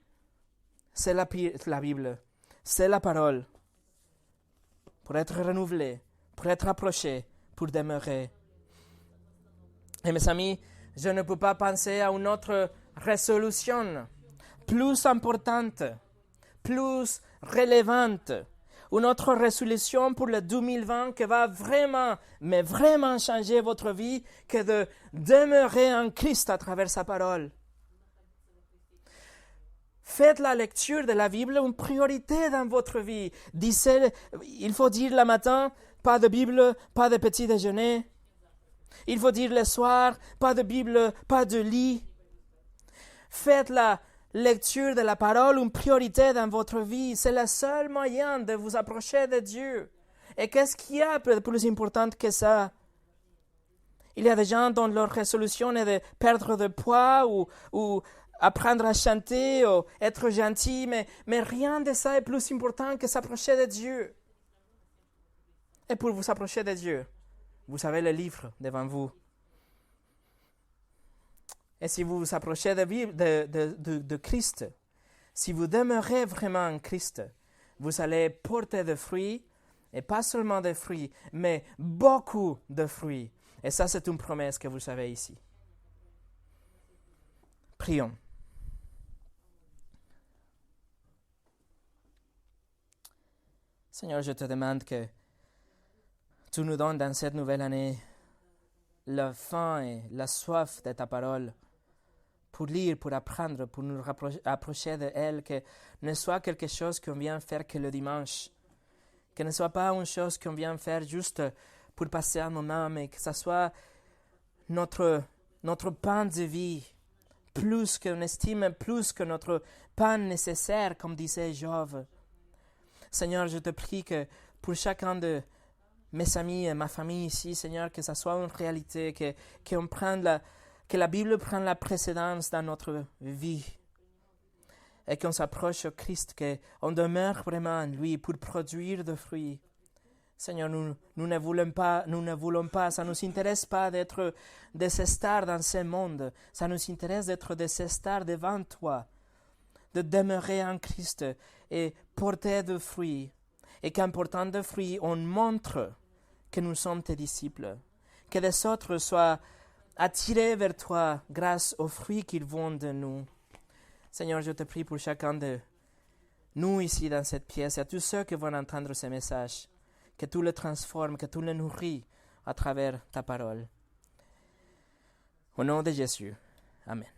c'est la Bible, c'est la parole. Pour être renouvelé, pour être approché, pour demeurer. Et mes amis, je ne peux pas penser à une autre résolution plus importante, plus relevante, une autre résolution pour le 2020 qui va vraiment, mais vraiment changer votre vie que de demeurer en Christ à travers sa parole. Faites la lecture de la Bible une priorité dans votre vie. Il faut dire le matin, pas de Bible, pas de petit déjeuner. Il faut dire le soir, pas de Bible, pas de lit. Faites la lecture de la parole une priorité dans votre vie. C'est le seul moyen de vous approcher de Dieu. Et qu'est-ce qu'il y a de plus important que ça? Il y a des gens dont leur résolution est de perdre de poids ou apprendre à chanter ou être gentil, mais rien de ça est plus important que s'approcher de Dieu. Et pour vous approcher de Dieu, vous avez le livre devant vous. Et si vous vous approchez de Christ, si vous demeurez vraiment en Christ, vous allez porter des fruits, et pas seulement des fruits, mais beaucoup de fruits. Et ça, c'est une promesse que vous avez ici. Prions. Seigneur, je te demande que tu nous donnes dans cette nouvelle année la faim et la soif de ta parole pour lire, pour apprendre, pour nous approcher d'elle, que ne soit quelque chose qu'on vient faire que le dimanche, que ne soit pas une chose qu'on vient faire juste pour passer un moment, mais que ce soit notre pain de vie, plus qu'on estime, plus que notre pain nécessaire, comme disait Job. Seigneur, je te prie que pour chacun de mes amis et ma famille ici, Seigneur, que ça soit une réalité, que la Bible prenne la précédence dans notre vie et qu'on s'approche au Christ, qu'on demeure vraiment en lui pour produire des fruits. Seigneur, nous ne voulons pas, ça ne nous intéresse pas d'être des stars dans ce monde. Ça nous intéresse d'être des stars devant toi, de demeurer en Christ et porter des fruits. Et qu'en portant des fruits, on montre que nous sommes tes disciples. Que les autres soient attirés vers toi grâce aux fruits qu'ils vont de nous. Seigneur, je te prie pour chacun de nous ici dans cette pièce et à tous ceux qui vont entendre ce message, que tu les transformes, que tu les nourris à travers ta parole. Au nom de Jésus. Amen.